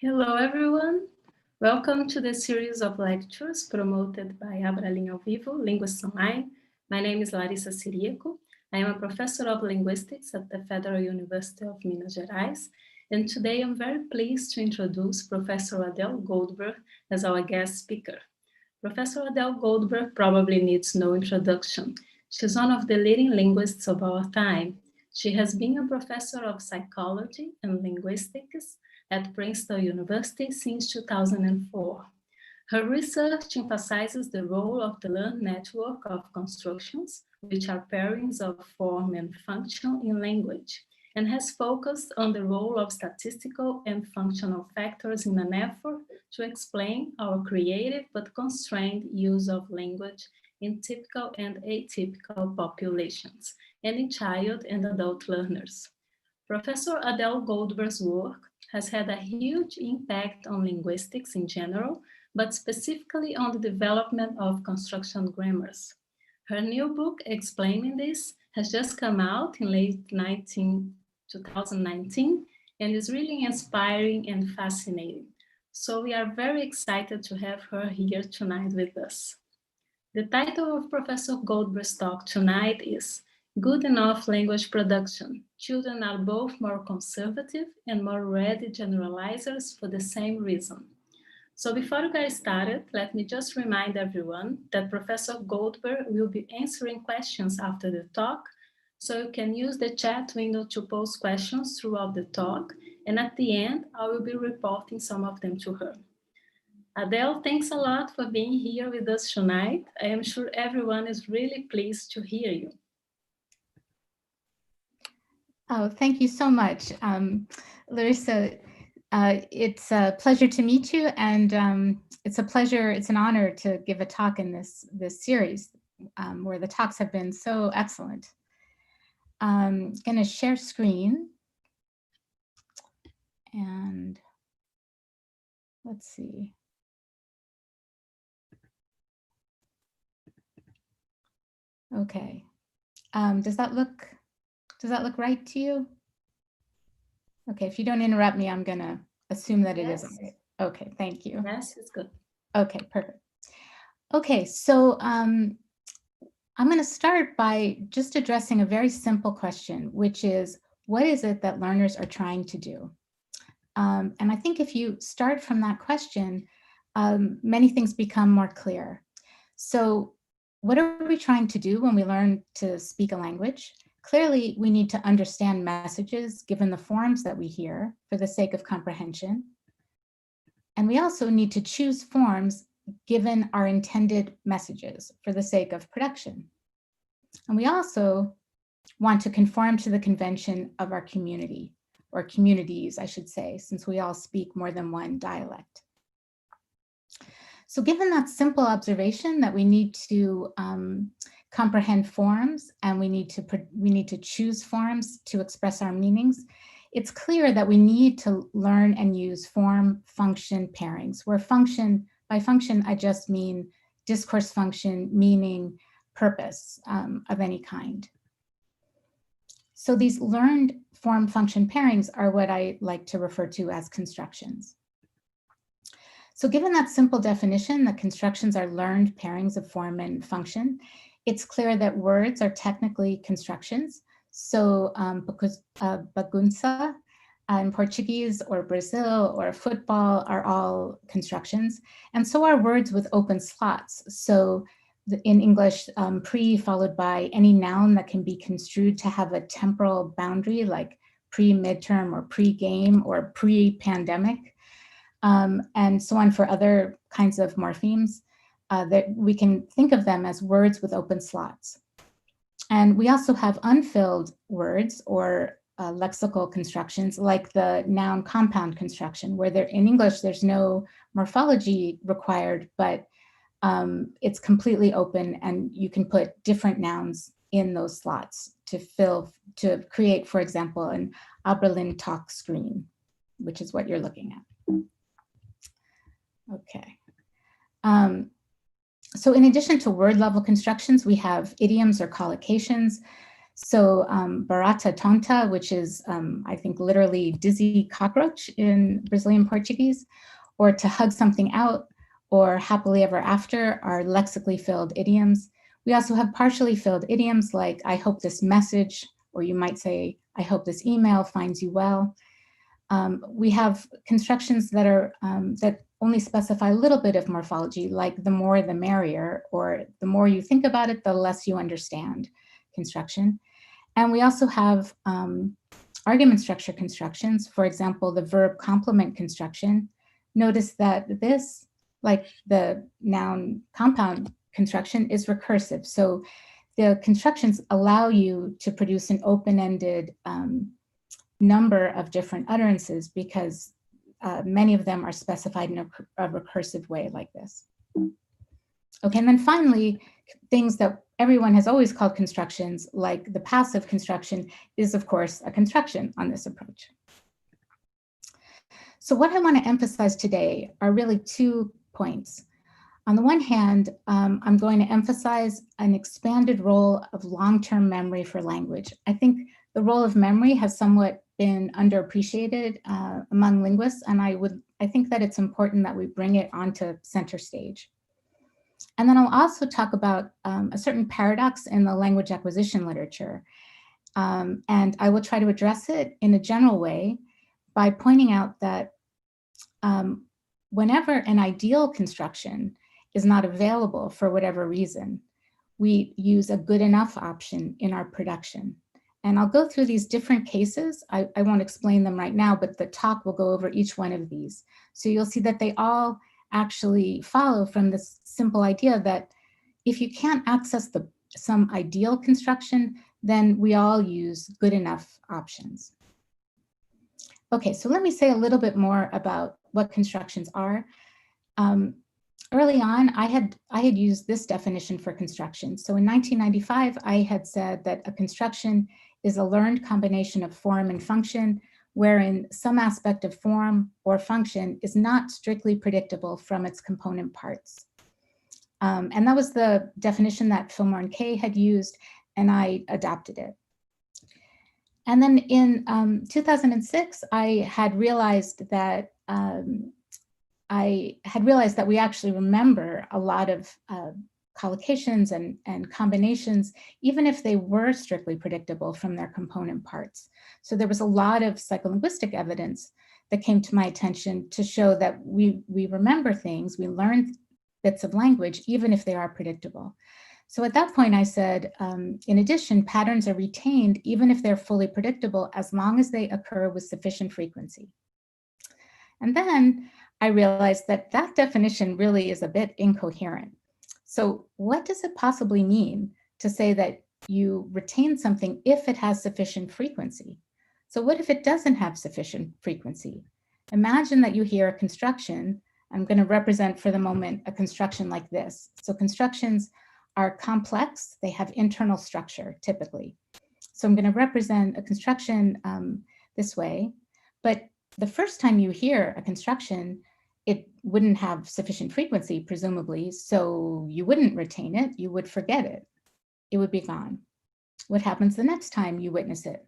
Hello, everyone. Welcome to the series of lectures promoted by Abralim ao Vivo, Linguists Online. My name is Larissa Siriaco. I am a professor of linguistics at the Federal University of Minas Gerais, and today I'm very pleased to introduce Professor Adele Goldberg as our guest speaker. Professor Adele Goldberg probably needs no introduction. She's one of the leading linguists of our time. She has been a professor of psychology and linguistics at Princeton University since 2004. Her research emphasizes the role of the learned network of constructions, which are pairings of form and function in language, and has focused on the role of statistical and functional factors in an effort to explain our creative but constrained use of language in typical and atypical populations, and in child and adult learners. Professor Adele Goldberg's work has had a huge impact on linguistics in general, but specifically on the development of construction grammars. Her new book explaining this has just come out in late 2019 and is really inspiring and fascinating. So we are very excited to have her here tonight with us. The title of Professor Goldberg's talk tonight is Good Enough Language Production. Children are both more conservative and more ready generalizers for the same reason. So before we get started, let me just remind everyone that Professor Goldberg will be answering questions after the talk, so you can use the chat window to post questions throughout the talk, and at the end, I will be reporting some of them to her. Adele, thanks a lot for being here with us tonight. I am sure everyone is really pleased to hear you. Oh, thank you so much, Larissa. It's a pleasure to meet you, and it's an honor to give a talk in this series where the talks have been so excellent. I'm going to share screen, and let's see. Okay, does that look right to you? Okay, if you don't interrupt me, I'm gonna assume that it is. Okay, thank you. Yes, it's good. Okay, perfect. Okay, so I'm gonna start by just addressing a very simple question, which is, what is it that learners are trying to do? And I think if you start from that question, many things become more clear. So what are we trying to do when we learn to speak a language? Clearly, we need to understand messages given the forms that we hear for the sake of comprehension. And we also need to choose forms given our intended messages for the sake of production. And we also want to conform to the convention of our community, or communities, I should say, since we all speak more than one dialect. So given that simple observation that we need to comprehend forms and we need to choose forms to express our meanings, it's clear that we need to learn and use form-function pairings, where by function, I just mean discourse function, meaning, purpose of any kind. So these learned form-function pairings are what I like to refer to as constructions. So given that simple definition, that constructions are learned pairings of form and function, it's clear that words are technically constructions. So because bagunça in Portuguese, or Brazil, or football are all constructions. And so are words with open slots. So in English, pre followed by any noun that can be construed to have a temporal boundary, like pre-midterm or pre-game or pre-pandemic, and so on for other kinds of morphemes. That we can think of them as words with open slots. And we also have unfilled words, or lexical constructions, like the noun compound construction, where in English there's no morphology required, but it's completely open, and you can put different nouns in those slots to create, for example, an Abralim talk screen, which is what you're looking at. Okay. So in addition to word level constructions, we have idioms or collocations. So barata tonta, which is, I think, literally dizzy cockroach in Brazilian Portuguese, or to hug something out, or happily ever after are lexically filled idioms. We also have partially filled idioms like, I hope this message, or you might say, I hope this email finds you well. We have constructions that are that only specify a little bit of morphology, like the more the merrier, or the more you think about it, the less you understand construction. And we also have argument structure constructions. For example, the verb complement construction. Notice that this, like the noun compound construction, is recursive. So the constructions allow you to produce an open-ended number of different utterances because many of them are specified in a recursive way like this. Okay, and then finally, things that everyone has always called constructions, like the passive construction, is of course a construction on this approach. So what I want to emphasize today are really 2 points. On the one hand, I'm going to emphasize an expanded role of long-term memory for language. I think the role of memory has somewhat been underappreciated among linguists, and I think that it's important that we bring it onto center stage. And then I'll also talk about a certain paradox in the language acquisition literature. And I will try to address it in a general way by pointing out that whenever an ideal construction is not available for whatever reason, we use a good enough option in our production. And I'll go through these different cases. I won't explain them right now, but the talk will go over each one of these. So you'll see that they all actually follow from this simple idea that if you can't access some ideal construction, then we all use good enough options. Okay, so let me say a little bit more about what constructions are. Early on, I had used this definition for construction. So in 1995, I had said that a construction is a learned combination of form and function, wherein some aspect of form or function is not strictly predictable from its component parts. And that was the definition that Fillmore and Kay had used, and I adopted it. And then in 2006, I had realized that we actually remember a lot of collocations and combinations, even if they were strictly predictable from their component parts. So there was a lot of psycholinguistic evidence that came to my attention to show that we remember things, we learn bits of language, even if they are predictable. So at that point, I said, in addition, patterns are retained even if they're fully predictable, as long as they occur with sufficient frequency. And then I realized that that definition really is a bit incoherent. So what does it possibly mean to say that you retain something if it has sufficient frequency? So what if it doesn't have sufficient frequency? Imagine that you hear a construction. I'm going to represent for the moment a construction like this. So constructions are complex. They have internal structure typically. So I'm going to represent a construction this way. But the first time you hear a construction, it wouldn't have sufficient frequency, presumably, so you wouldn't retain it, you would forget it. It would be gone. What happens the next time you witness it?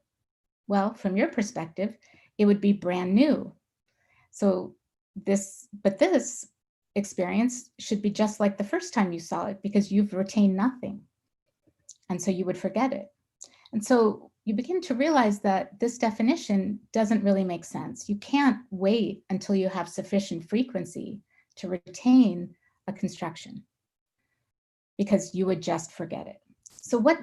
Well, from your perspective, it would be brand new. So this experience should be just like the first time you saw it because you've retained nothing. And so you would forget it. And so you begin to realize that this definition doesn't really make sense. You can't wait until you have sufficient frequency to retain a construction because you would just forget it. So what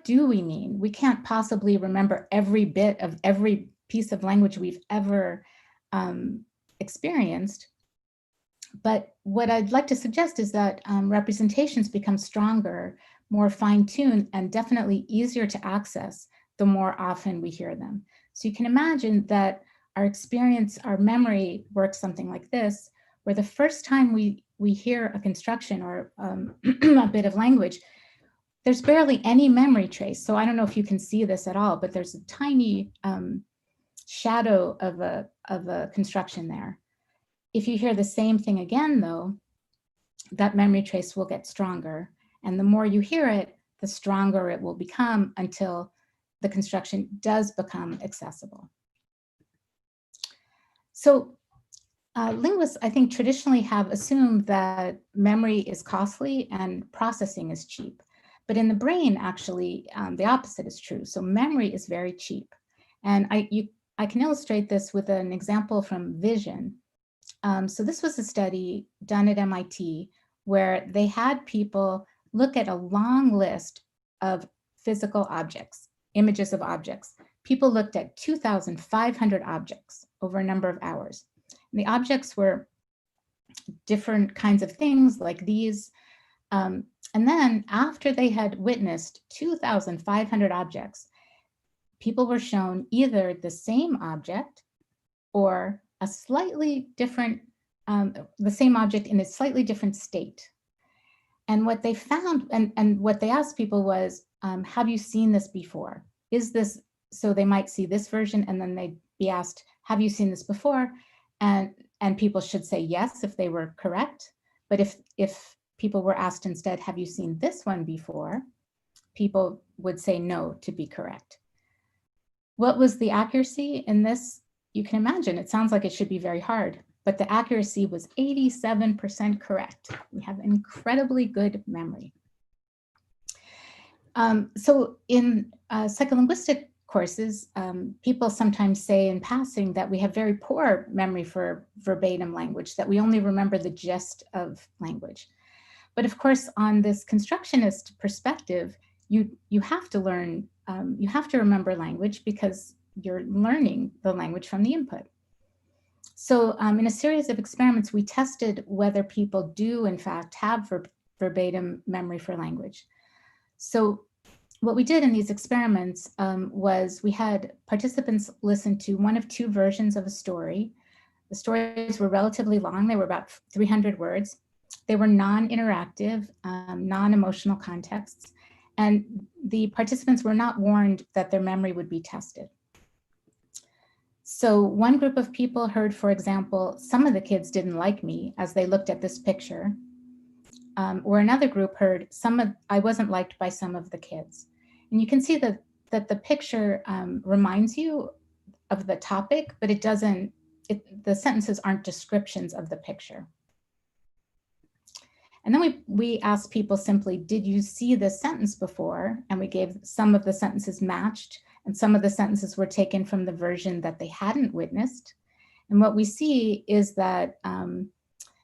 do we mean? We can't possibly remember every bit of every piece of language we've ever experienced. But what I'd like to suggest is that representations become stronger, more fine-tuned, and definitely easier to access the more often we hear them. So you can imagine that our experience, our memory works something like this, where the first time we hear a construction or a bit of language, there's barely any memory trace. So I don't know if you can see this at all, but there's a tiny shadow of a construction there. If you hear the same thing again, though, that memory trace will get stronger. And the more you hear it, the stronger it will become until the construction does become accessible. So linguists, I think, traditionally have assumed that memory is costly and processing is cheap. But in the brain, actually, the opposite is true. So memory is very cheap. And I can illustrate this with an example from vision. So this was a study done at MIT where they had people look at a long list of physical objects, images of objects. People looked at 2,500 objects over a number of hours. And the objects were different kinds of things like these. And then after they had witnessed 2,500 objects, people were shown either the same object or a slightly different, the same object in a slightly different state. And what they found, and what they asked people was, have you seen this before? Is this, so they might see this version and then they'd be asked, have you seen this before? And people should say yes if they were correct. But if people were asked instead, have you seen this one before? People would say no to be correct. What was the accuracy in this? You can imagine, it sounds like it should be very hard, but the accuracy was 87% correct. We have incredibly good memory. So in psycholinguistic courses, people sometimes say in passing that we have very poor memory for verbatim language, that we only remember the gist of language. But of course, on this constructionist perspective, you have to learn, you have to remember language because you're learning the language from the input. So in a series of experiments, we tested whether people do in fact have verbatim memory for language. So what we did in these experiments was we had participants listen to one of two versions of a story. The stories were relatively long. They were about 300 words. They were non-interactive, non-emotional contexts. And the participants were not warned that their memory would be tested. So one group of people heard, for example, some of the kids didn't like me as they looked at this picture. Or another group heard, I wasn't liked by some of the kids. And you can see that the picture reminds you of the topic, but it doesn't, the sentences aren't descriptions of the picture. And then we asked people simply, did you see this sentence before? And we gave some of the sentences matched, and some of the sentences were taken from the version that they hadn't witnessed. And what we see is that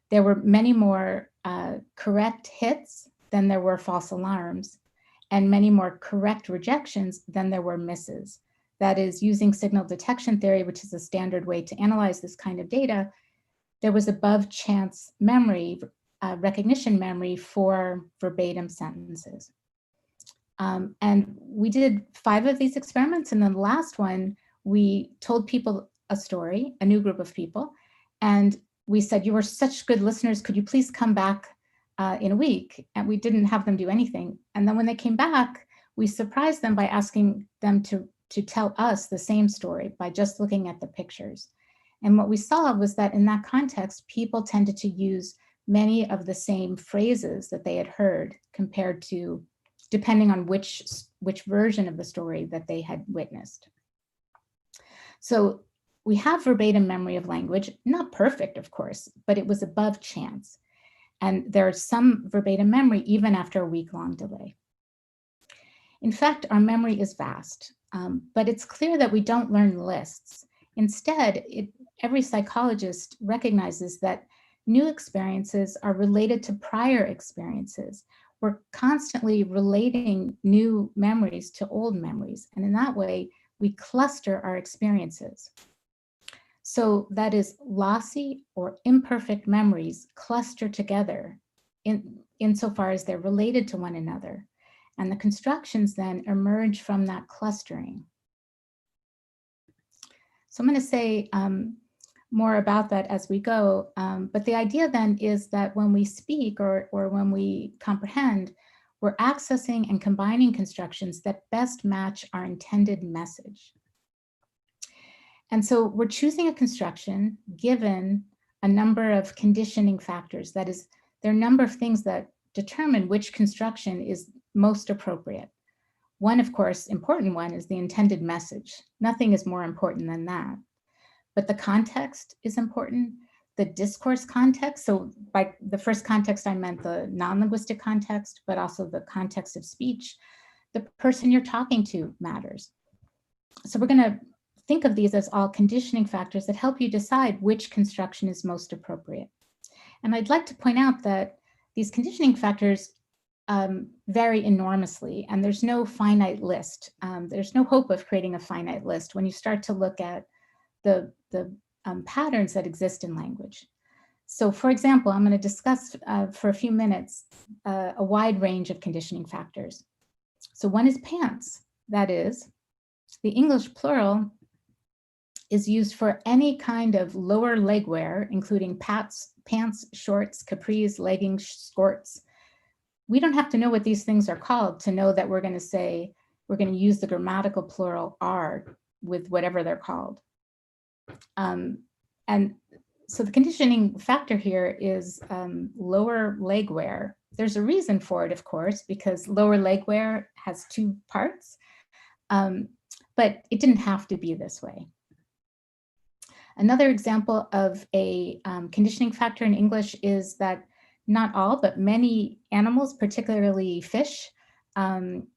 there were many more correct hits than there were false alarms, and many more correct rejections than there were misses. That is, using signal detection theory, which is a standard way to analyze this kind of data, there was above chance memory, recognition memory for verbatim sentences. And we did 5 of these experiments, and then the last one, we told people a story, a new group of people, and we said, you were such good listeners, could you please come back in a week? And we didn't have them do anything. And then when they came back, we surprised them by asking them to tell us the same story by just looking at the pictures. And what we saw was that in that context, people tended to use many of the same phrases that they had heard compared to, depending on which version of the story that they had witnessed. So we have verbatim memory of language, not perfect, of course, but it was above chance. And there's some verbatim memory even after a week-long delay. In fact, our memory is vast, but it's clear that we don't learn lists. Instead, every psychologist recognizes that new experiences are related to prior experiences. We're constantly relating new memories to old memories, and in that way, we cluster our experiences. So that is, lossy or imperfect memories cluster together insofar as they're related to one another. And the constructions then emerge from that clustering. So I'm going to say more about that as we go. But the idea then is that when we speak or when we comprehend, we're accessing and combining constructions that best match our intended message. And so we're choosing a construction given a number of conditioning factors. That is, there are a number of things that determine which construction is most appropriate. One, of course, important one is the intended message. Nothing is more important than that. But the context is important, the discourse context. So by the first context, I meant the non-linguistic context, but also the context of speech. The person you're talking to matters. So we're going to think of these as all conditioning factors that help you decide which construction is most appropriate. And I'd like to point out that these conditioning factors vary enormously, and there's no finite list. There's no hope of creating a finite list when you start to look at the patterns that exist in language. So for example, I'm going to discuss for a few minutes a wide range of conditioning factors. So one is pants. That is, the English plural is used for any kind of lower leg wear, including pants, shorts, capris, leggings, skirts. We don't have to know what these things are called to know that we're going to use the grammatical plural are with whatever they're called. And so the conditioning factor here is lower leg wear. There's a reason for it, of course, because lower leg wear has two parts, but it didn't have to be this way. Another example of a conditioning factor in English is that not all, but many animals, particularly fish, can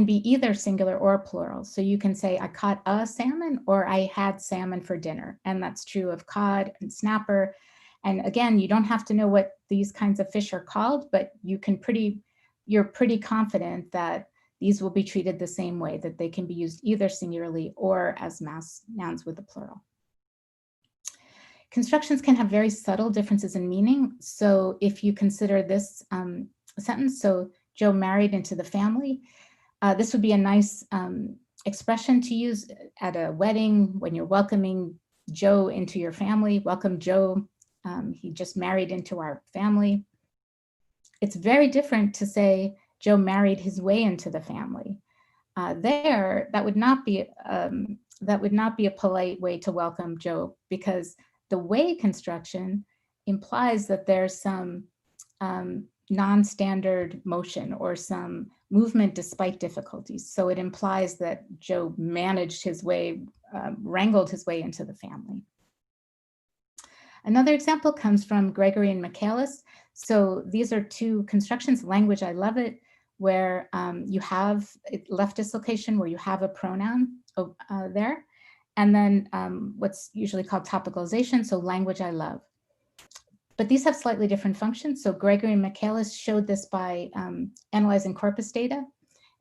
be either singular or plural. So you can say, I caught a salmon, or I had salmon for dinner. And that's true of cod and snapper. And again, you don't have to know what these kinds of fish are called, but you're pretty confident that these will be treated the same way, that they can be used either singularly or as mass nouns with the plural. Constructions can have very subtle differences in meaning. So if you consider this sentence, so Joe married into the family, this would be a nice expression to use at a wedding when you're welcoming Joe into your family. Welcome, Joe. He just married into our family. It's very different to say Joe married his way into the family. That would not be a polite way to welcome Joe, because the way construction implies that there's some non-standard motion or some movement despite difficulties. So it implies that Joe managed his way, wrangled his way into the family. Another example comes from Gregory and Michaelis. So these are two constructions, language, I love it, where you have left dislocation, where you have a pronoun there, and then what's usually called topicalization, so language I love. But these have slightly different functions. So Gregory and Michaelis showed this by analyzing corpus data.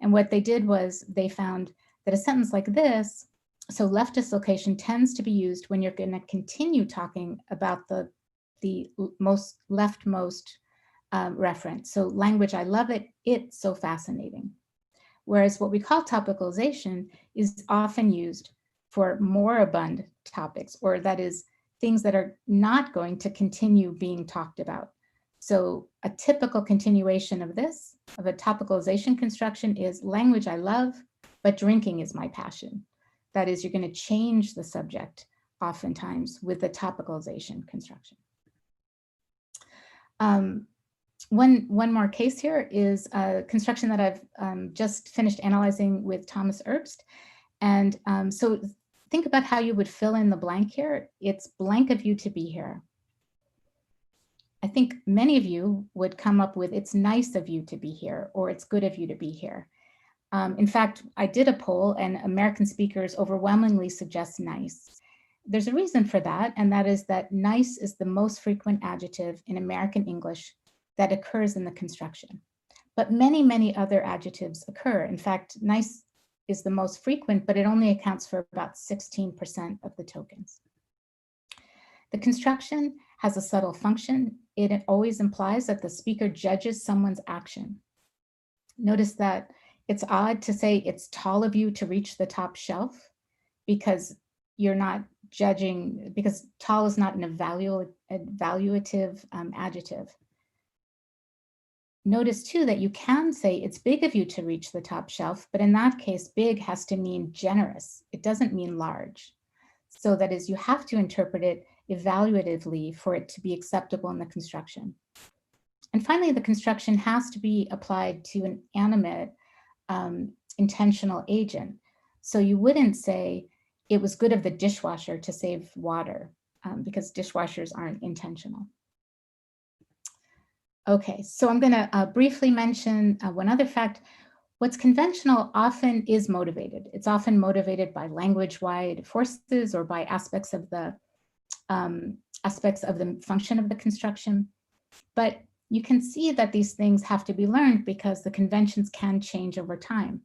And what they did was they found that a sentence like this, so left dislocation tends to be used when you're going to continue talking about the leftmost reference. So language, I love it, it's so fascinating. Whereas what we call topicalization is often used for moribund topics, or that is things that are not going to continue being talked about. So a typical continuation of this, of a topicalization construction, is language I love, but drinking is my passion. That is, you're going to change the subject oftentimes with the topicalization construction. One more case here is a construction that I've just finished analyzing with Thomas Erbst. And so think about how you would fill in the blank here. It's blank of you to be here. I think many of you would come up with, it's nice of you to be here, or it's good of you to be here. In fact, I did a poll and American speakers overwhelmingly suggest nice. There's a reason for that, and that is that nice is the most frequent adjective in American English that occurs in the construction. But many, many other adjectives occur. In fact, nice is the most frequent, but it only accounts for about 16% of the tokens. The construction has a subtle function. It always implies that the speaker judges someone's action. Notice that it's odd to say it's tall of you to reach the top shelf, because you're not judging, because tall is not an evaluative adjective. Notice too that you can say it's big of you to reach the top shelf, but in that case, big has to mean generous. It doesn't mean large. So that is, you have to interpret it evaluatively for it to be acceptable in the construction. And finally, the construction has to be applied to an animate intentional agent. So you wouldn't say it was good of the dishwasher to save water because dishwashers aren't intentional. Okay, so I'm going to briefly mention one other fact. What's conventional often is motivated. It's often motivated by language-wide forces or by aspects of the function of the construction. But you can see that these things have to be learned because the conventions can change over time.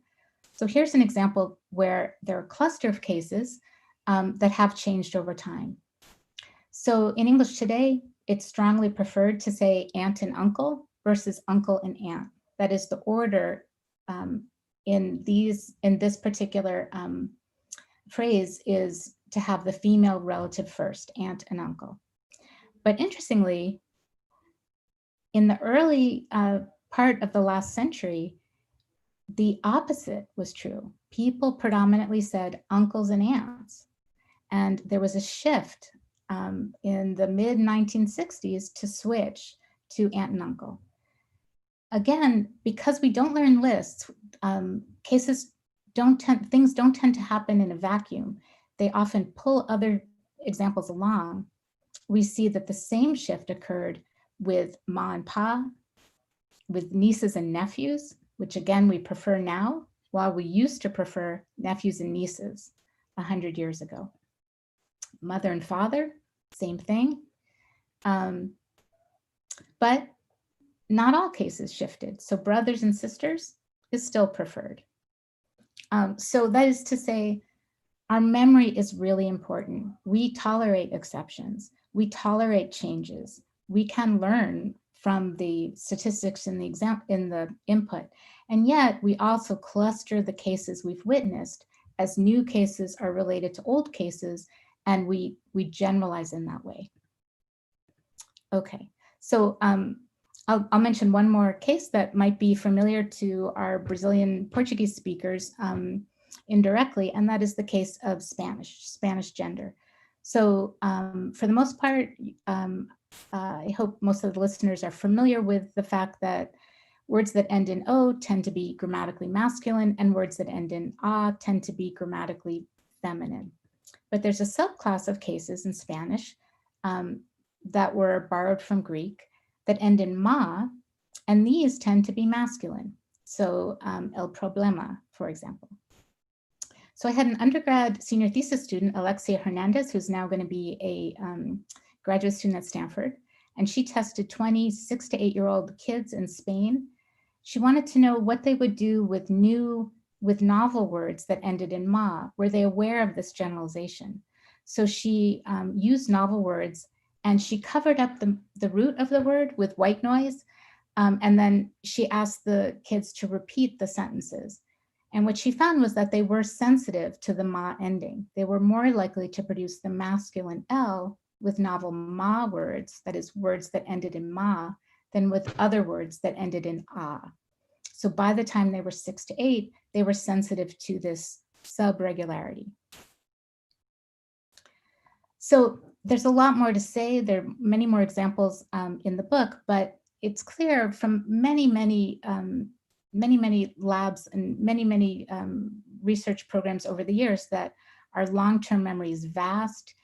So here's an example where there are a cluster of cases that have changed over time. So in English today, it's strongly preferred to say aunt and uncle versus uncle and aunt. That is the order in this particular phrase is to have the female relative first, aunt and uncle. But interestingly, in the early part of the last century, the opposite was true. People predominantly said uncles and aunts. And there was a shift in the mid 1960s to switch to aunt and uncle. Again, because we don't learn lists, things don't tend to happen in a vacuum. They often pull other examples along. We see that the same shift occurred with ma and pa, with nieces and nephews, which again we prefer now, while we used to prefer nephews and nieces 100 years ago. Mother and father, same thing. But not all cases shifted. So brothers and sisters is still preferred. So that is to say, our memory is really important. We tolerate exceptions. We tolerate changes. We can learn from the statistics in the input. And yet we also cluster the cases we've witnessed as new cases are related to old cases, and we generalize in that way. Okay, so I'll mention one more case that might be familiar to our Brazilian Portuguese speakers indirectly, and that is the case of Spanish gender. So for the most part, I hope most of the listeners are familiar with the fact that words that end in O tend to be grammatically masculine, and words that end in A tend to be grammatically feminine. But there's a subclass of cases in Spanish that were borrowed from Greek that end in ma, and these tend to be masculine. So el problema, for example. So I had an undergrad senior thesis student, Alexia Hernandez, who's now going to be a graduate student at Stanford, and she tested 20 6 to 8-year-old kids in Spain. She wanted to know what they would do with novel words that ended in ma. Were they aware of this generalization? So she used novel words, and she covered up the root of the word with white noise. And then she asked the kids to repeat the sentences. And what she found was that they were sensitive to the ma ending. They were more likely to produce the masculine L with novel ma words, that is, words that ended in ma, than with other words that ended in a. So by the time they were 6 to 8, they were sensitive to this subregularity. So there's a lot more to say. There are many more examples in the book, but it's clear from many labs and many research programs over the years that our long-term memory is vast.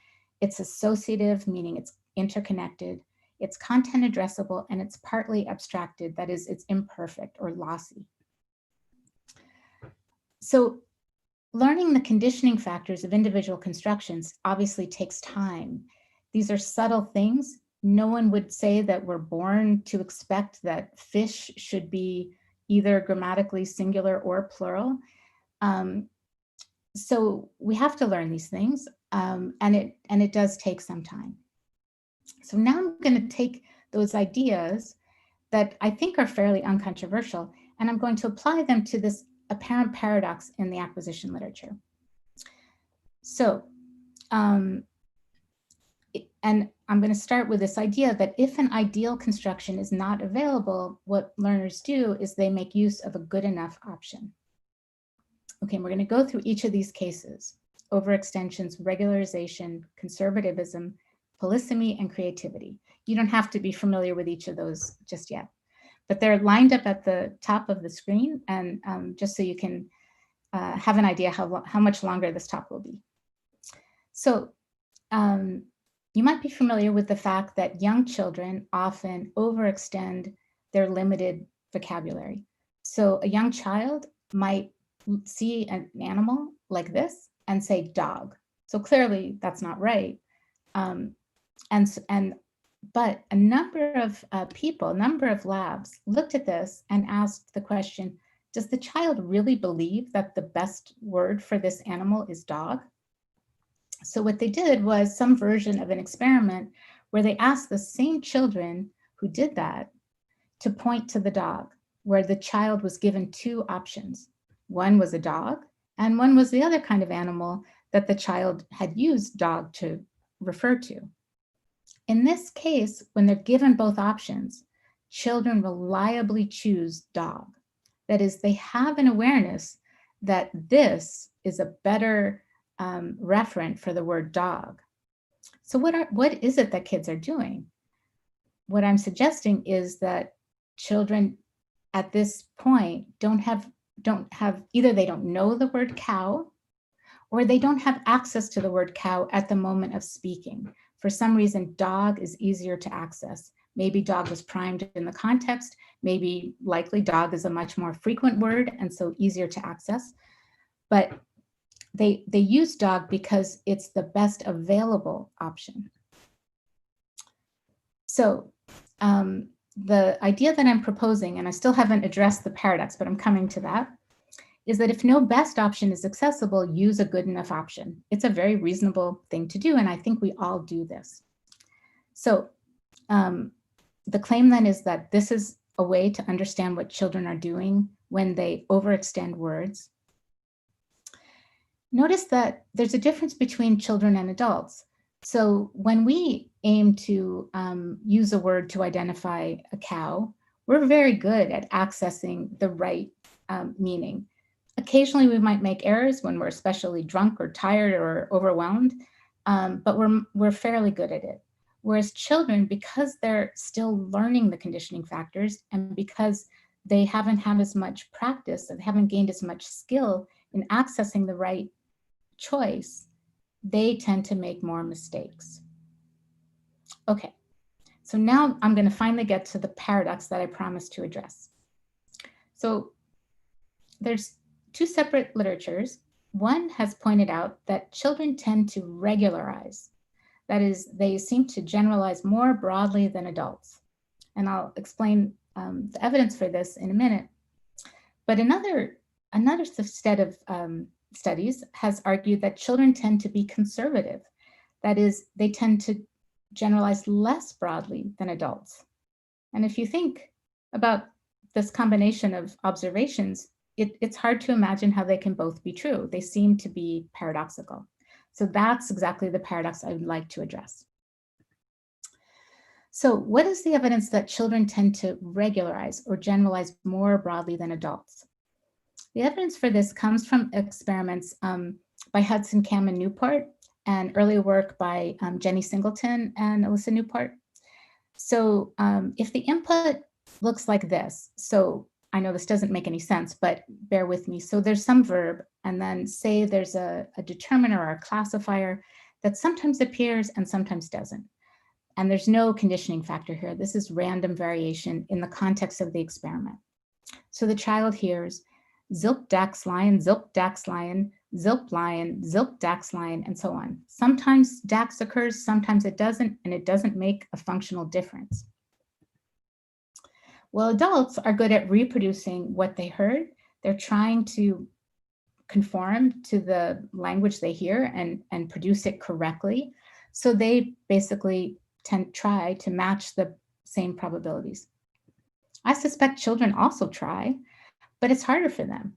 It's associative, meaning it's interconnected. It's content addressable, and it's partly abstracted. That is, it's imperfect or lossy. So learning the conditioning factors of individual constructions obviously takes time. These are subtle things. No one would say that we're born to expect that fish should be either grammatically singular or plural. So we have to learn these things, and it does take some time. So now I'm going to take those ideas that I think are fairly uncontroversial, and I'm going to apply them to this apparent paradox in the acquisition literature. So, and I'm going to start with this idea that if an ideal construction is not available, what learners do is they make use of a good enough option. Okay, and we're going to go through each of these cases: overextensions, regularization, conservatism, polysemy, and creativity. You don't have to be familiar with each of those just yet, but they're lined up at the top of the screen, and just so you can have an idea how much longer this talk will be. So you might be familiar with the fact that young children often overextend their limited vocabulary. So a young child might see an animal like this and say dog. So clearly that's not right. But a number of people, a number of labs looked at this and asked the question, does the child really believe that the best word for this animal is dog? So what they did was some version of an experiment where they asked the same children who did that to point to the dog, where the child was given two options. One was a dog, and one was the other kind of animal that the child had used dog to refer to. In this case, when they're given both options, children reliably choose dog. That is, they have an awareness that this is a better referent for the word dog. So what is it that kids are doing? What I'm suggesting is that children at this point don't have either they don't know the word cow, or they don't have access to the word cow at the moment of speaking. For some reason, dog is easier to access. Maybe dog was primed in the context, maybe likely dog is a much more frequent word and so easier to access. But they use dog because it's the best available option. So the idea that I'm proposing, and I still haven't addressed the paradox, but I'm coming to that, is that if no best option is accessible, use a good enough option. It's a very reasonable thing to do, and I think we all do this. So the claim then is that this is a way to understand what children are doing when they overextend words. Notice that there's a difference between children and adults. So when we aim to use a word to identify a cow, we're very good at accessing the right meaning. Occasionally we might make errors when we're especially drunk or tired or overwhelmed, but we're fairly good at it. Whereas children, because they're still learning the conditioning factors and because they haven't had as much practice and haven't gained as much skill in accessing the right choice, they tend to make more mistakes. Okay, so now I'm going to finally get to the paradox that I promised to address. So there's two separate literatures. One has pointed out that children tend to regularize. That is, they seem to generalize more broadly than adults. And I'll explain the evidence for this in a minute. But another set of studies has argued that children tend to be conservative. That is, they tend to generalize less broadly than adults. And if you think about this combination of observations, it's hard to imagine how they can both be true. They seem to be paradoxical. So that's exactly the paradox I would like to address. So what is the evidence that children tend to regularize or generalize more broadly than adults? The evidence for this comes from experiments by Hudson, Cam, and Newport, and early work by Jenny Singleton and Alyssa Newport. So if the input looks like this, so I know this doesn't make any sense, but bear with me. So there's some verb, and then say there's a determiner or a classifier that sometimes appears and sometimes doesn't. And there's no conditioning factor here. This is random variation in the context of the experiment. So the child hears zilp dax lion, zilp dax lion, zilp lion, zilp dax lion, and so on. Sometimes dax occurs, sometimes it doesn't, and it doesn't make a functional difference. Well, adults are good at reproducing what they heard. They're trying to conform to the language they hear and produce it correctly. So they basically try to match the same probabilities. I suspect children also try, but it's harder for them.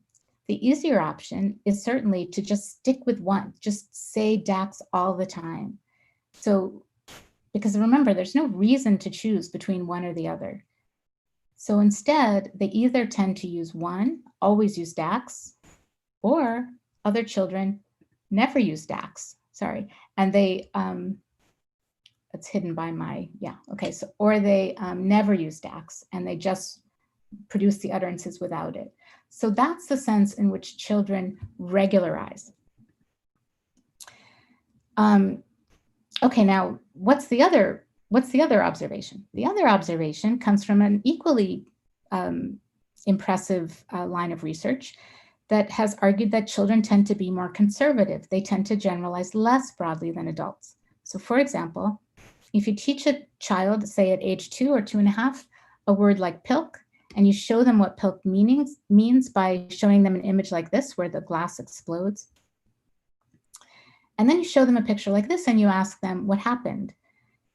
The easier option is certainly to just stick with one, just say dax all the time. So, because remember, there's no reason to choose between one or the other. So instead, they either tend to use one, always use dax, or other children never use dax, and they it's hidden by my, yeah, okay. So, or they never use DAX and they just produce the utterances without it. So that's the sense in which children regularize. Okay, now what's the other observation? The other observation comes from an equally impressive line of research that has argued that children tend to be more conservative. They tend to generalize less broadly than adults. So for example, if you teach a child, say at age 2 or 2.5, a word like pilk, and you show them what pilk means by showing them an image like this, where the glass explodes. And then you show them a picture like this and you ask them what happened.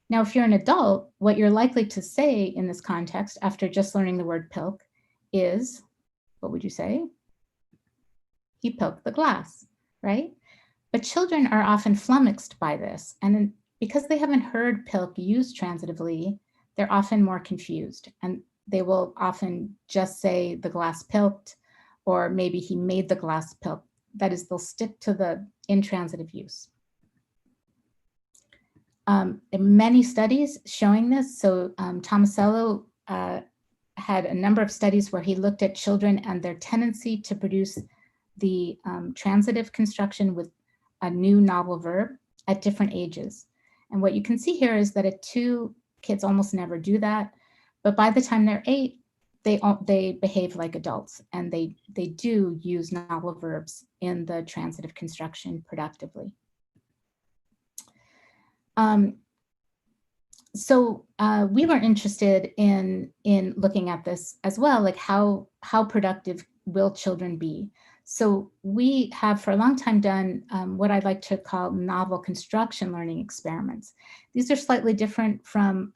Now, if you're an adult, what you're likely to say in this context after just learning the word pilk is, what would you say? He pilked the glass, right? But children are often flummoxed by this. And because they haven't heard pilk used transitively, they're often more confused. And they will often just say the glass pilked, or maybe he made the glass pilk. That is, they'll stick to the intransitive use. Many studies showing this. So Tomasello had a number of studies where he looked at children and their tendency to produce the transitive construction with a new novel verb at different ages. And what you can see here is that at 2, kids almost never do that. But by the time they're 8, they behave like adults, and they do use novel verbs in the transitive construction productively. So we were interested in looking at this as well, like how productive will children be? So we have for a long time done what I'd like to call novel construction learning experiments. These are slightly different from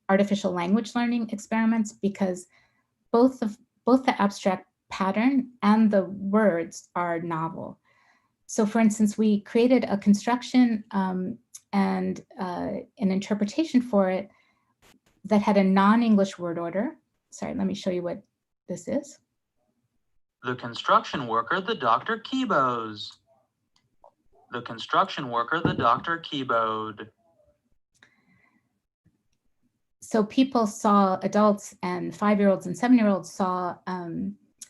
artificial language learning experiments because both the abstract pattern and the words are novel. So for instance, we created a construction and an interpretation for it that had a non-English word order. Sorry, let me show you what this is. The construction worker, the doctor keybows. The construction worker, the doctor keyboed. So people saw, adults and 5-year-olds and 7-year-olds saw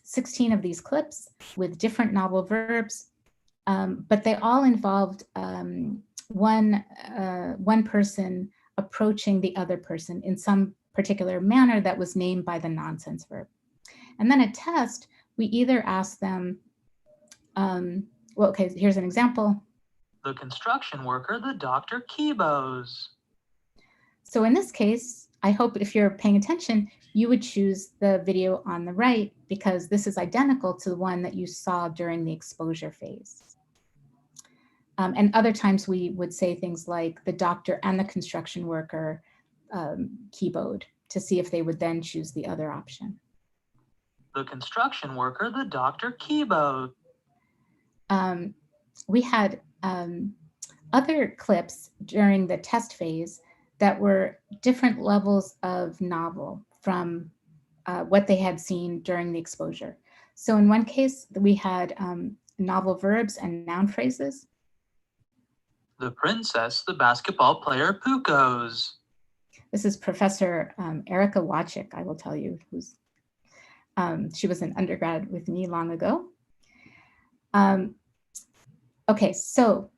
16 of these clips with different novel verbs, but they all involved one person approaching the other person in some particular manner that was named by the nonsense verb. And then at test, we either ask them, well, okay, here's an example. The construction worker, the doctor keybows. So in this case, I hope if you're paying attention, you would choose the video on the right because this is identical to the one that you saw during the exposure phase. And other times we would say things like the doctor and the construction worker keyboard to see if they would then choose the other option. The construction worker, the doctor keyboard. We had other clips during the test phase that were different levels of novel from what they had seen during the exposure. So in one case, we had novel verbs and noun phrases. The princess, the basketball player Pucos. This is Professor Erica Wachik, I will tell you, who's she was an undergrad with me long ago. Okay, so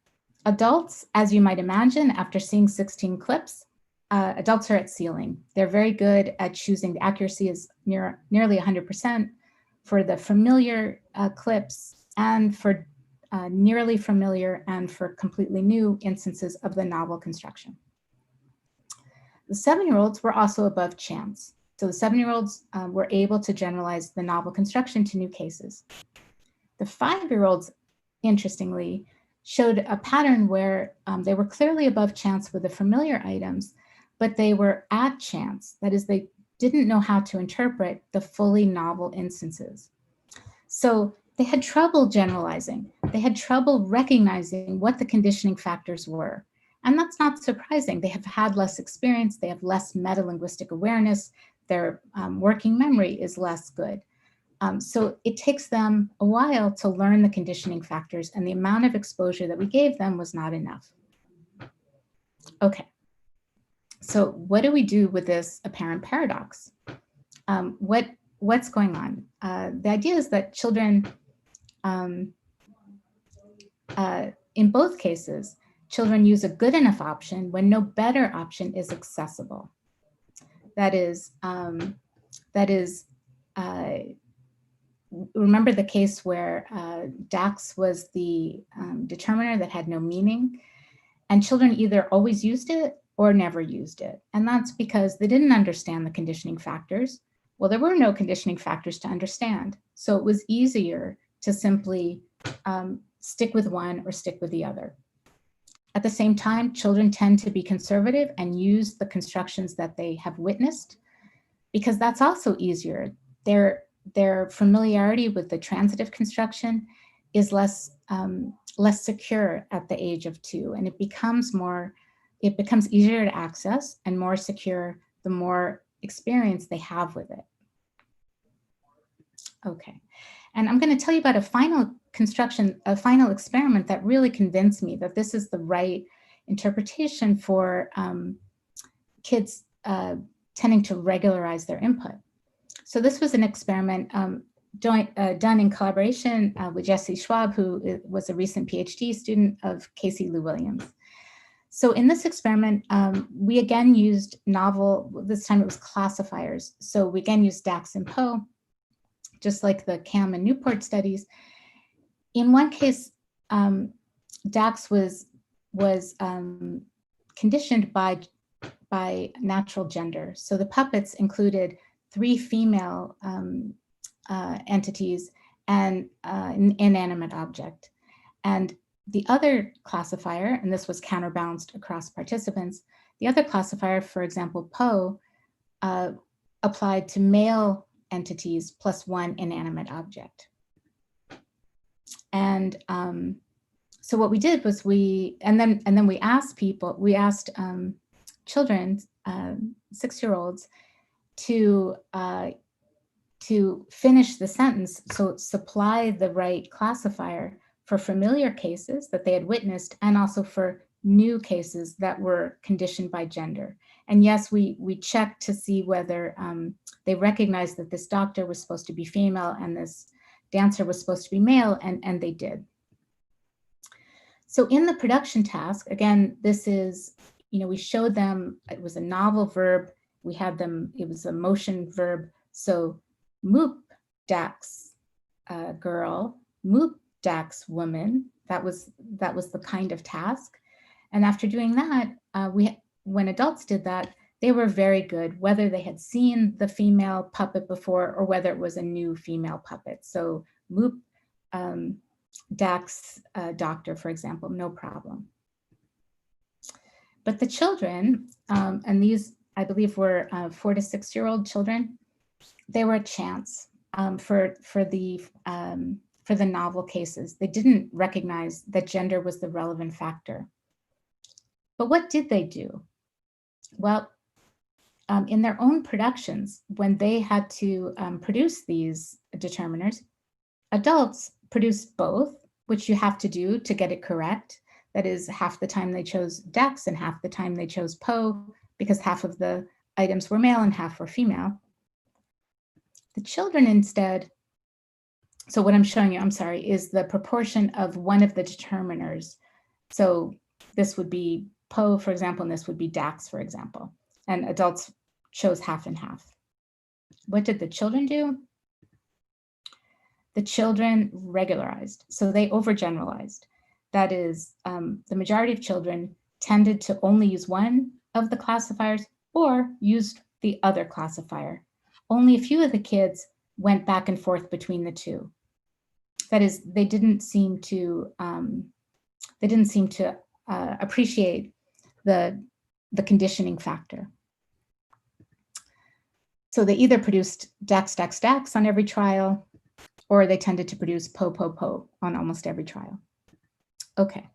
adults, as you might imagine, after seeing 16 clips, adults are at ceiling. They're very good at choosing. The accuracy is nearly 100% for the familiar clips and for nearly familiar and for completely new instances of the novel construction. The 7-year-olds were also above chance. So the 7-year-olds were able to generalize the novel construction to new cases. The 5-year-olds, interestingly, showed a pattern where they were clearly above chance with the familiar items, but they were at chance. That is, they didn't know how to interpret the fully novel instances. So they had trouble generalizing. They had trouble recognizing what the conditioning factors were. And that's not surprising. They have had less experience. They have less metalinguistic awareness. Their working memory is less good. So it takes them a while to learn the conditioning factors, and the amount of exposure that we gave them was not enough. Okay. So what do we do with this apparent paradox? What's going on? The idea is that children, in both cases, children use a good enough option when no better option is accessible. That is, remember the case where DAX was the determiner that had no meaning, and children either always used it or never used it. And that's because they didn't understand the conditioning factors. Well, there were no conditioning factors to understand. So it was easier to simply stick with one or stick with the other. At the same time, children tend to be conservative and use the constructions that they have witnessed, because that's also easier. Their familiarity with the transitive construction is less secure at the age of 2, and it becomes easier to access and more secure the more experience they have with it. Okay, and I'm going to tell you about a final experiment that really convinced me that this is the right interpretation for kids tending to regularize their input. So this was an experiment done in collaboration with Jesse Schwab, who was a recent PhD student of Casey Lou Williams. So in this experiment, we again used this time it was classifiers. So we again used DAX and Poe, just like the Cam and Newport studies. In one case, DAX was conditioned by natural gender. So the puppets included 3 female entities and an inanimate object. And the other classifier, and this was counterbalanced across participants, the other classifier, for example, Poe, applied to male entities plus 1 inanimate object. And so what we did was we asked children, 6-year-olds, to finish the sentence, so supply the right classifier for familiar cases that they had witnessed and also for new cases that were conditioned by gender. And yes, we checked to see whether they recognized that this doctor was supposed to be female and this dancer was supposed to be male, and they did. So in the production task, again, this is, we showed them, it was a novel verb. We had them, it was a motion verb. So moop dax girl, moop dax woman. That was the kind of task. And after doing that, when adults did that, they were very good, whether they had seen the female puppet before or whether it was a new female puppet. So moop dax doctor, for example, no problem. But the children, and these, I believe, were 4 to 6-year-old children, they were a chance for the novel cases. They didn't recognize that gender was the relevant factor. But what did they do? Well, in their own productions, when they had to produce these determiners, adults produced both, which you have to do to get it correct. That is, half the time they chose Dax and half the time they chose Poe, because half of the items were male and half were female. The children instead, so what I'm showing you, I'm sorry, is the proportion of one of the determiners. So this would be Poe, for example, and this would be Dax, for example. And adults chose half and half. What did the children do? The children regularized, so they overgeneralized. That is, the majority of children tended to only use one of the classifiers or used the other classifier. Only a few of the kids went back and forth between the two. That is, they didn't seem to appreciate the conditioning factor. So they either produced Dax, Dax, Dax on every trial, or they tended to produce Poe, Poe, Poe on almost every trial. Okay,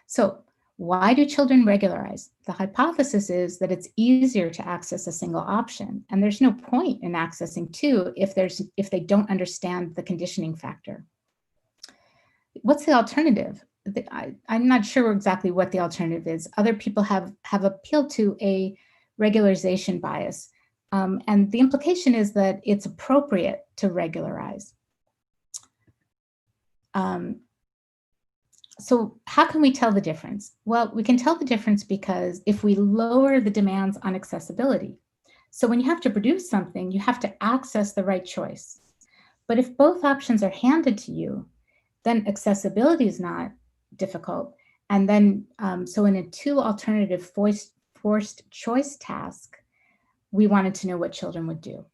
so why do children regularize? The hypothesis is that it's easier to access a single option, and there's no point in accessing 2 if they don't understand the conditioning factor. What's the alternative? I'm not sure exactly what the alternative is. Other people have appealed to a regularization bias. And the implication is that it's appropriate to regularize. So how can we tell the difference? Well, we can tell the difference because if we lower the demands on accessibility. So when you have to produce something, you have to access the right choice. But if both options are handed to you, then accessibility is not difficult. And then, so in a two alternative forced choice task, we wanted to know what children would do.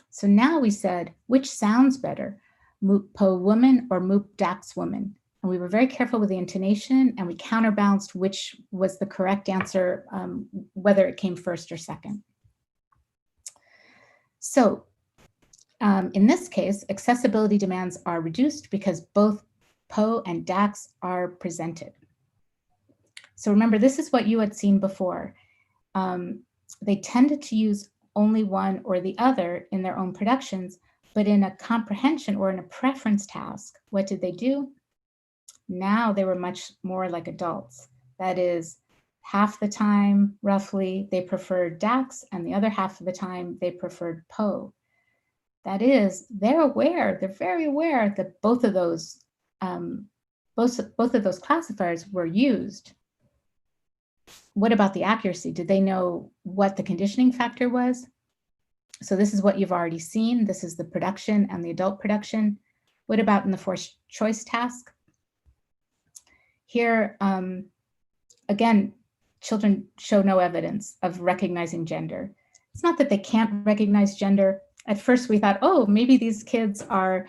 So now we said, which sounds better, moop po woman or moop dax woman? And we were very careful with the intonation, and we counterbalanced which was the correct answer, whether it came first or second. So in this case, accessibility demands are reduced because both po and dax are presented. So remember, this is what you had seen before. They tended to use only one or the other in their own productions, but in a comprehension or in a preference task, what did they do? Now they were much more like adults. That is, half the time, roughly, they preferred dax, and the other half of the time, they preferred po. That is, they're very aware that both of those classifiers were used. What about the accuracy? Did they know what the conditioning factor was? So this is what you've already seen. This is the production and the adult production. What about in the forced choice task? Here, again, children show no evidence of recognizing gender. It's not that they can't recognize gender. At first we thought, oh, maybe these kids are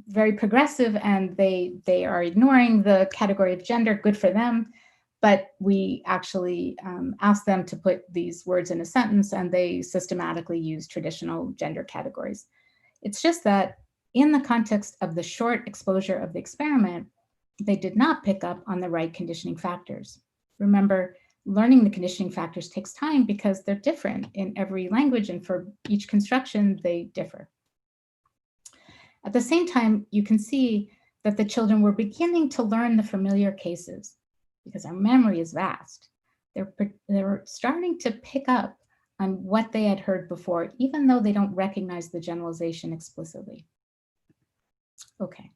very progressive and they are ignoring the category of gender, good for them. But we actually asked them to put these words in a sentence, and they systematically use traditional gender categories. It's just that in the context of the short exposure of the experiment, they did not pick up on the right conditioning factors. Remember, learning the conditioning factors takes time because they're different in every language, and for each construction, they differ. At the same time, you can see that the children were beginning to learn the familiar cases because our memory is vast. They're starting to pick up on what they had heard before, even though they don't recognize the generalization explicitly. Okay.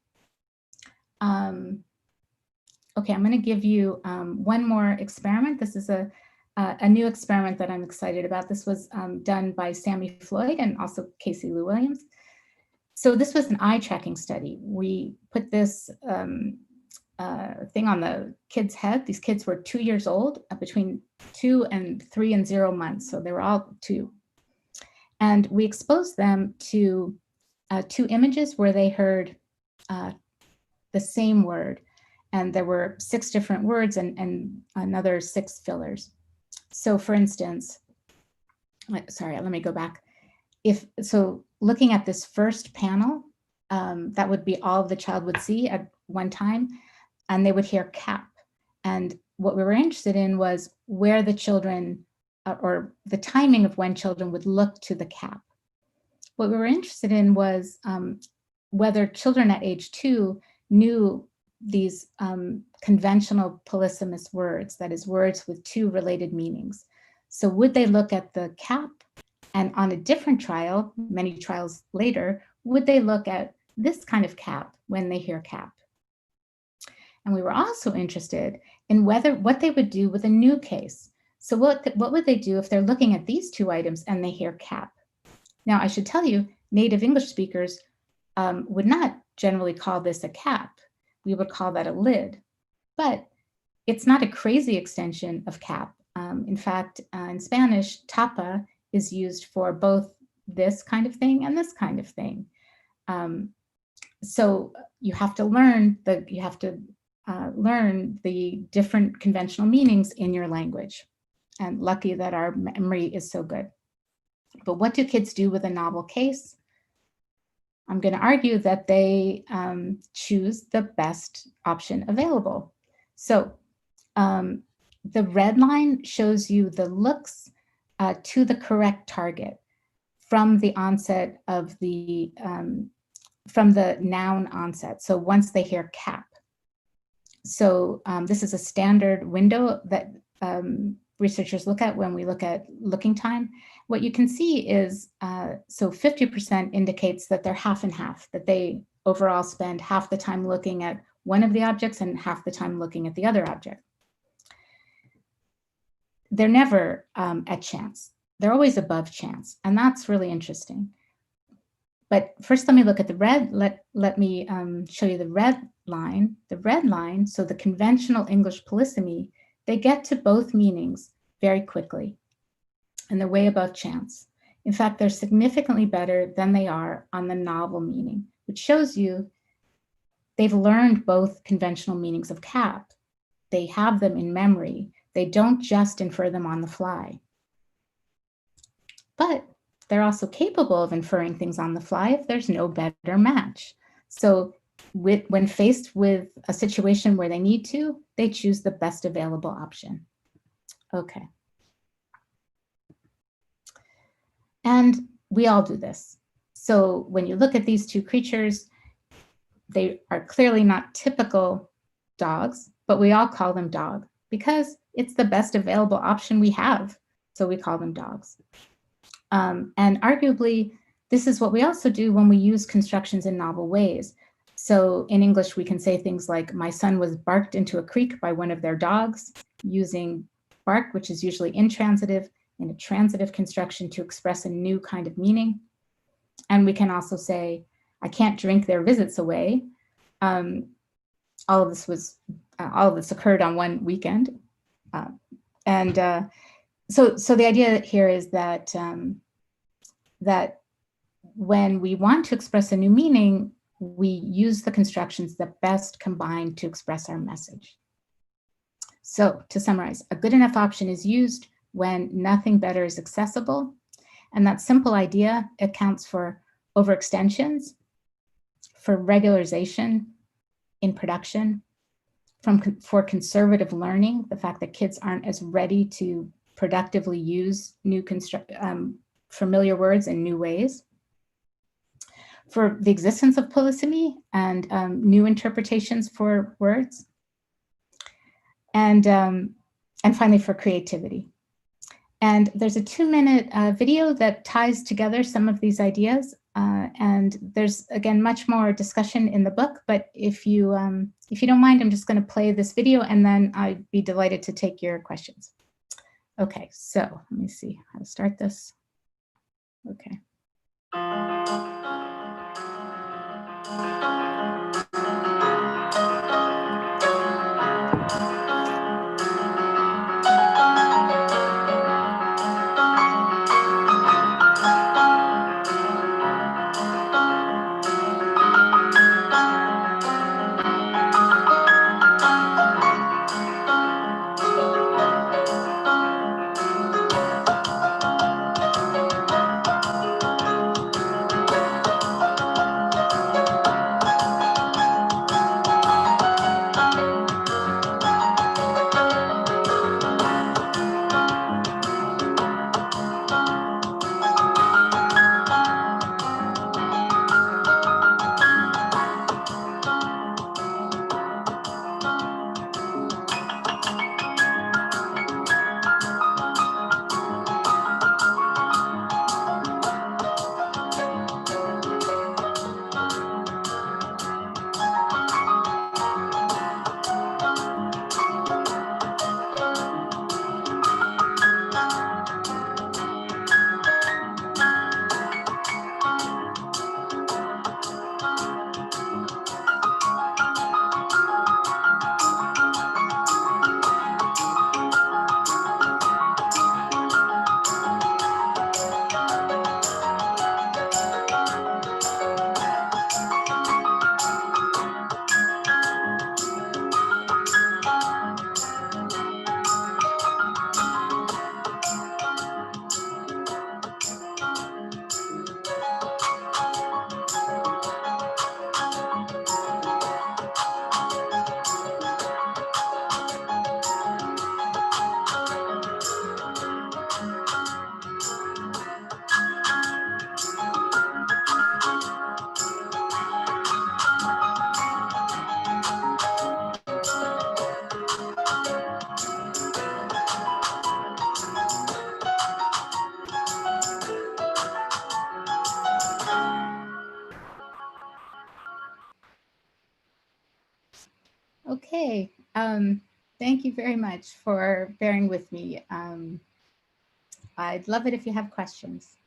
Okay, I'm going to give you one more experiment. This is a new experiment that I'm excited about. This was done by Sammy Floyd and also Casey Lou Williams. So this was an eye tracking study. We put this thing on the kids' head. These kids were 2 years old, between 2 and 3 and 0 months. So they were all 2. And we exposed them to 2 images where they heard the same word. And there were 6 different words and another 6 fillers. So for instance, sorry, let me go back. So looking at this first panel, that would be all the child would see at one time, and they would hear cap. And what we were interested in was where the children, or the timing of when children would look to the cap. What we were interested in was whether children at age 2 knew these conventional polysemous words, that is, words with 2 related meanings. So would they look at the cap, and on a different trial, many trials later, would they look at this kind of cap when they hear cap? And we were also interested in what they would do with a new case. So what would they do if they're looking at these 2 items and they hear cap? Now, I should tell you, native English speakers would not generally call this a cap. We would call that a lid, but it's not a crazy extension of cap. In fact, in Spanish, tapa is used for both this kind of thing and this kind of thing. So you have to learn the different conventional meanings in your language. And lucky that our memory is so good. But what do kids do with a novel case? I'm going to argue that they choose the best option available. So the red line shows you the looks to the correct target from the onset of the, from the noun onset. So once they hear cap. This is a standard window that researchers look at when we look at looking time. What you can see is, 50% indicates that they're half and half, that they overall spend half the time looking at one of the objects and half the time looking at the other object. They're never at chance. They're always above chance, and that's really interesting. But first, let me look at the red. Let me show you the red line. The red line, so the conventional English polysemy, they get to both meanings very quickly, and they're way above chance. In fact, they're significantly better than they are on the novel meaning, which shows you they've learned both conventional meanings of cat. They have them in memory. They don't just infer them on the fly. But they're also capable of inferring things on the fly if there's no better match. So when faced with a situation where they need to, they choose the best available option. Okay. And we all do this. So when you look at these two creatures, they are clearly not typical dogs, but we all call them dog because it's the best available option we have. So we call them dogs. And arguably, this is what we also do when we use constructions in novel ways. So in English, we can say things like, my son was barked into a creek by one of their dogs, using bark, which is usually intransitive, in a transitive construction to express a new kind of meaning. And we can also say, I can't drink their visits away. All of this occurred on one weekend. So the idea here is that that when we want to express a new meaning, we use the constructions that best combine to express our message. So to summarize, a good enough option is used when nothing better is accessible. And that simple idea accounts for overextensions, for regularization in production, for conservative learning, the fact that kids aren't as ready to productively use new familiar words in new ways, for the existence of polysemy and new interpretations for words, and finally for creativity. And there's a 2-minute video that ties together some of these ideas. And there's, again, much more discussion in the book, but if you don't mind, I'm just going to play this video and then I'd be delighted to take your questions. Okay, so let me see how to start this. Okay. Okay. Thank you very much for bearing with me. I'd love it if you have questions.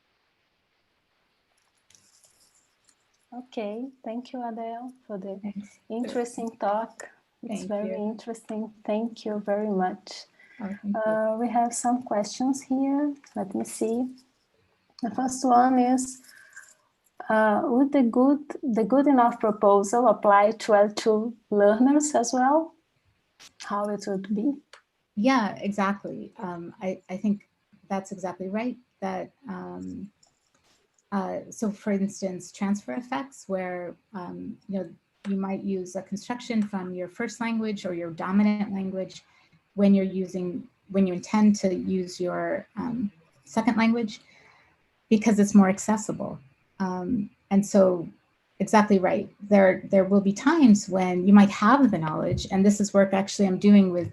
Okay, thank you, Adele, for the Thanks. interesting talk. It's Thank very you. interesting. Thank you very much. Oh, thank you. We have some questions here. Let me see. The first one is, would the good enough proposal apply to L2 learners as well? How it would be? Yeah, exactly. I think that's exactly right. That so, for instance, transfer effects, where you might use a construction from your first language or your dominant language when you intend to use your second language, because it's more accessible. And so, exactly right. There will be times when you might have the knowledge, and this is work actually I'm doing with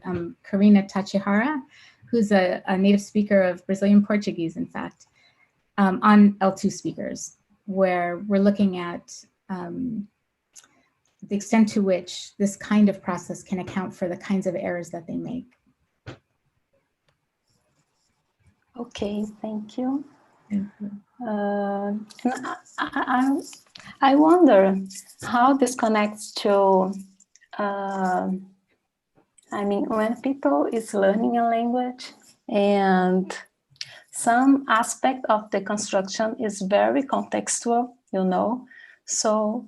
Karina Tachihara, who's a native speaker of Brazilian Portuguese, in fact, on L2 speakers, where we're looking at the extent to which this kind of process can account for the kinds of errors that they make. Okay, thank you. Thank you. I wonder how this connects to, I mean, when people is learning a language and some aspect of the construction is very contextual, you know. So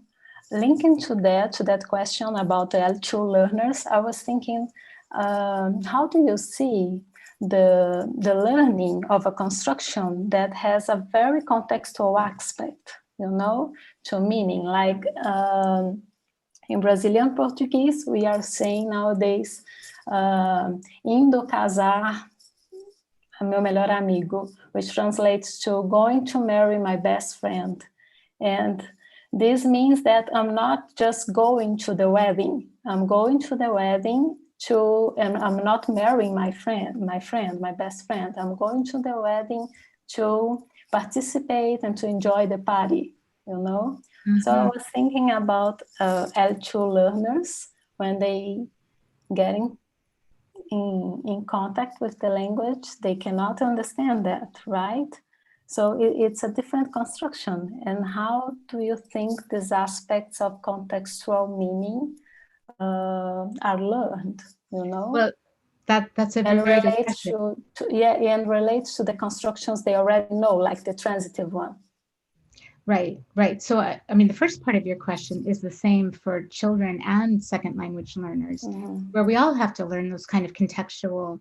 linking to that question about the L2 learners, I was thinking, how do you see the learning of a construction that has a very contextual aspect, you know, to meaning, like in Brazilian Portuguese, we are saying nowadays, indo casar meu melhor amigo, which translates to going to marry my best friend. And this means that I'm not just going to the wedding. I'm going to the wedding and I'm not marrying my best friend. I'm going to the wedding to participate and to enjoy the party, you know? Mm-hmm. So I was thinking about L2 learners when they getting in contact with the language, they cannot understand that, right? So it's a different construction. And how do you think these aspects of contextual meaning are learned, you know? Well, that's a very good question. And relates to the constructions they already know, like the transitive one. Right. So, I mean, the first part of your question is the same for children and second language learners, where we all have to learn those kind of contextual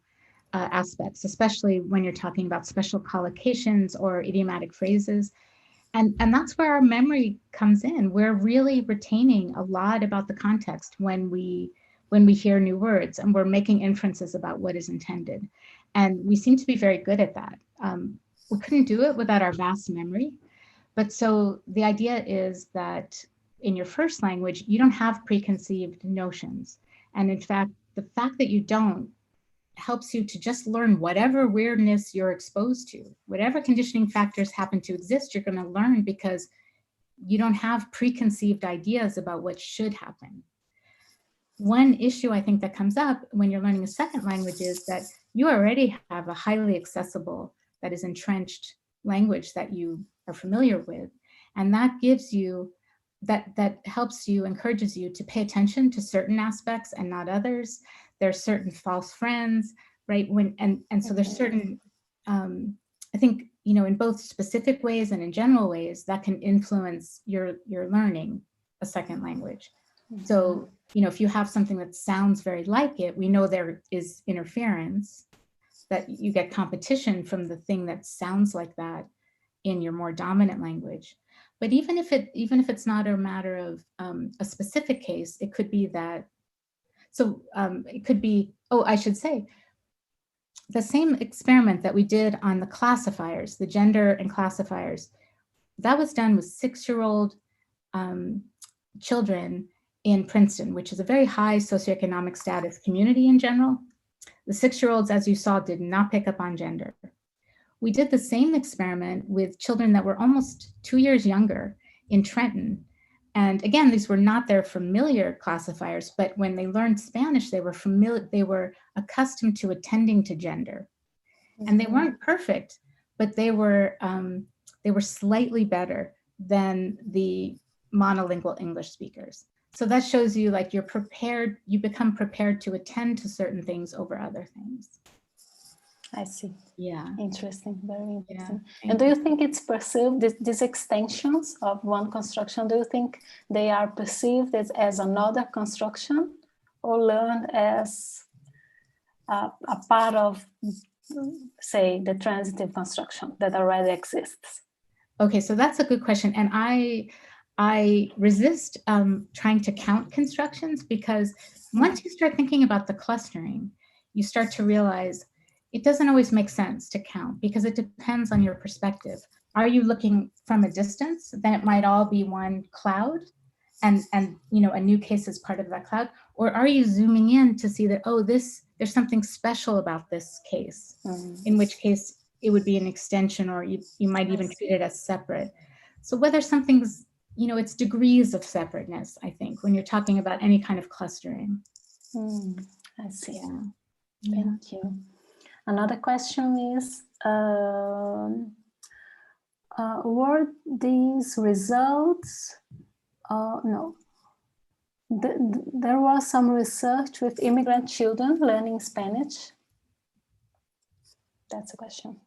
aspects, especially when you're talking about special collocations or idiomatic phrases. And that's where our memory comes in. We're really retaining a lot about the context when we hear new words, and we're making inferences about what is intended. And we seem to be very good at that. We couldn't do it without our vast memory. But so the idea is that in your first language, you don't have preconceived notions. And in fact, the fact that you don't helps you to just learn whatever weirdness you're exposed to. Whatever conditioning factors happen to exist, you're going to learn because you don't have preconceived ideas about what should happen. One issue I think that comes up when you're learning a second language is that you already have a highly accessible, that is entrenched language that you are familiar with. And that gives you, that helps you, encourages you to pay attention to certain aspects and not others. There's certain false friends, right? And so there's certain, I think, you know, in both specific ways and in general ways that can influence your learning a second language. So, you know, if you have something that sounds very like it, we know there is interference, that you get competition from the thing that sounds like that in your more dominant language. But even if it's not a matter of a specific case, it could be that. So it could be. Oh, I should say, the same experiment that we did on the classifiers, the gender and classifiers, that was done with 6-year-old children in Princeton, which is a very high socioeconomic status community in general. The 6-year-olds, as you saw, did not pick up on gender. We did the same experiment with children that were almost 2 years younger in Trenton, And again, these were not their familiar classifiers, but when they learned Spanish, they were accustomed to attending to gender. And they weren't perfect, but they were slightly better than the monolingual English speakers. So that shows you like you become prepared to attend to certain things over other things. I see. Yeah. Interesting, very interesting. Yeah, and do you think it's perceived, these extensions of one construction, do you think they are perceived as another construction or learned as a part of, say, the transitive construction that already exists? Okay, so that's a good question. And I resist trying to count constructions, because once you start thinking about the clustering, you start to realize it doesn't always make sense to count, because it depends on your perspective. Are you looking from a distance? Then it might all be one cloud, and you know, a new case is part of that cloud. Or are you zooming in to see that, oh, there's something special about this case, in which case it would be an extension, or you might even treat it as separate. So whether something's, you know, it's degrees of separateness, I think, when you're talking about any kind of clustering. I see. Yeah. Thank you. Another question is, were these results, no, there was some research with immigrant children learning Spanish? That's a question.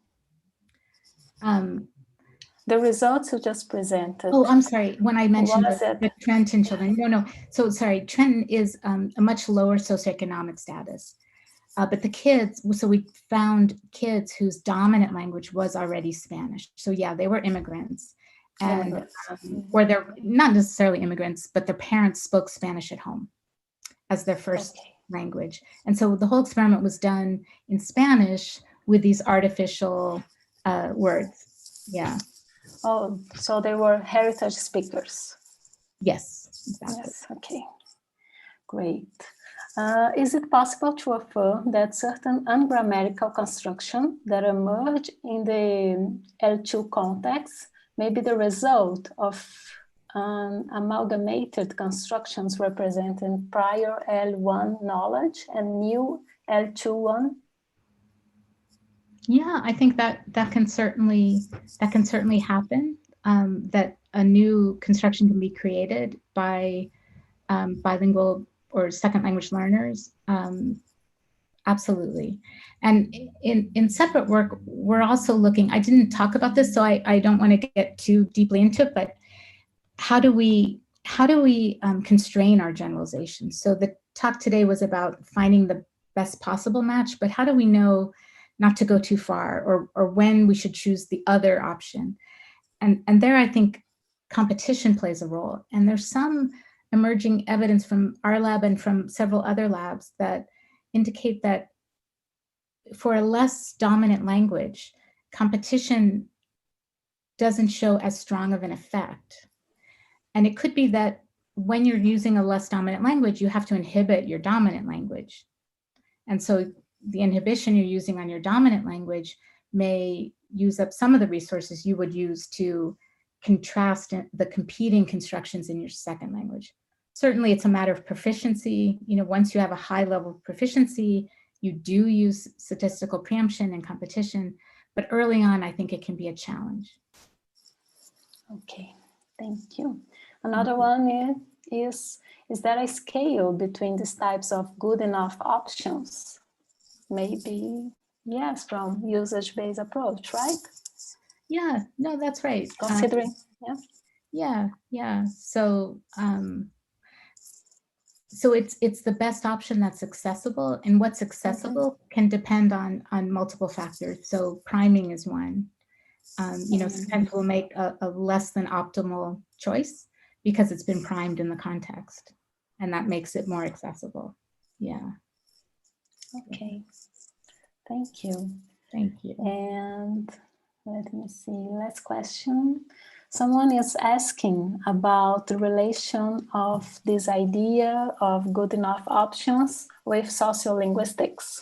The results you just presented. Oh, I'm sorry. When I mentioned the Trenton children, no. So sorry, Trenton is a much lower socioeconomic status. But the kids, so we found kids whose dominant language was already Spanish. So yeah, they were immigrants. And or they're not necessarily immigrants, but their parents spoke Spanish at home as their first language. And so the whole experiment was done in Spanish with these artificial words. Yeah. Oh, so they were heritage speakers. Yes, exactly. Yes, okay, great. Is it possible to affirm that certain ungrammatical constructions that emerge in the L2 context may be the result of amalgamated constructions representing prior L1 knowledge and new L2 one? Yeah, I think that can certainly happen. That a new construction can be created by bilingual or second language learners. Absolutely. And in separate work, we're also looking, I didn't talk about this, so I don't want to get too deeply into it, but how do we constrain our generalizations? So the talk today was about finding the best possible match, but how do we know not to go too far, or when we should choose the other option? And there, I think competition plays a role. And there's some emerging evidence from our lab and from several other labs that indicate that for a less dominant language, competition doesn't show as strong of an effect. And it could be that when you're using a less dominant language, you have to inhibit your dominant language. And so the inhibition you're using on your dominant language may use up some of the resources you would use to contrast the competing constructions in your second language. Certainly, it's a matter of proficiency. You know, once you have a high level of proficiency, you do use statistical preemption and competition, but early on, I think it can be a challenge. Okay, thank you. Another one is there a scale between these types of good enough options? Maybe, yes, from usage-based approach, right? Yeah, no, that's right. Considering, Yeah. So, so it's the best option that's accessible, and what's accessible can depend on multiple factors. So priming is one. You know, sometimes we'll make a less than optimal choice because it's been primed in the context, and that makes it more accessible. Yeah. Okay. Thank you. Thank you. And let me see, last question. Someone is asking about the relation of this idea of good enough options with sociolinguistics.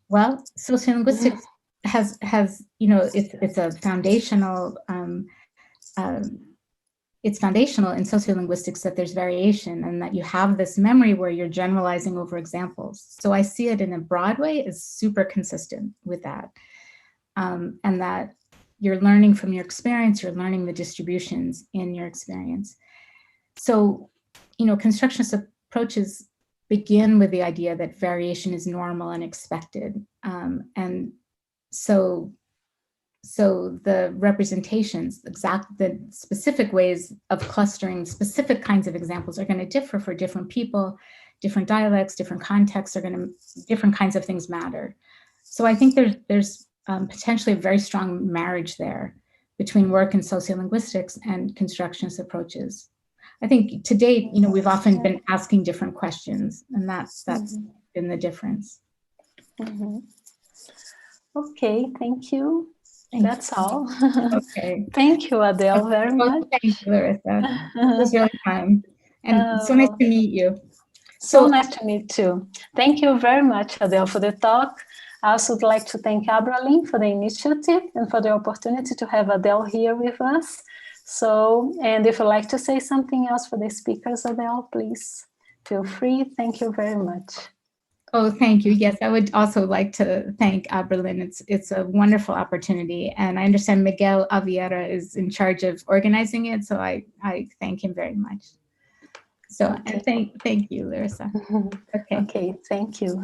Well, sociolinguistics has you know, it's a foundational it's foundational in sociolinguistics that there's variation and that you have this memory where you're generalizing over examples. So I see it in a broad way as super consistent with that. And that you're learning from your experience, you're learning the distributions in your experience. So, constructionist approaches begin with the idea that variation is normal and expected. And so the representations, the specific ways of clustering specific kinds of examples are going to differ for different people, different dialects, different contexts different kinds of things matter. So I think there's potentially a very strong marriage there between work in sociolinguistics and constructionist approaches. I think to date, we've often been asking different questions, and that's been the difference. Okay, thank you. That's all. Okay. Thank you, Adele, very much. Thank you, Larissa. It was really fun. And so nice to meet you. So nice to meet you. Thank you very much, Adele, for the talk. I also would like to thank Abralin for the initiative and for the opportunity to have Adele here with us. So, and if you'd like to say something else for the speakers, Adele, please feel free. Thank you very much. Oh, thank you. Yes, I would also like to thank Abralin. It's a wonderful opportunity. And I understand Miguel Aviera is in charge of organizing it. So I thank him very much. So okay. Thank you, Larissa. Okay, thank you.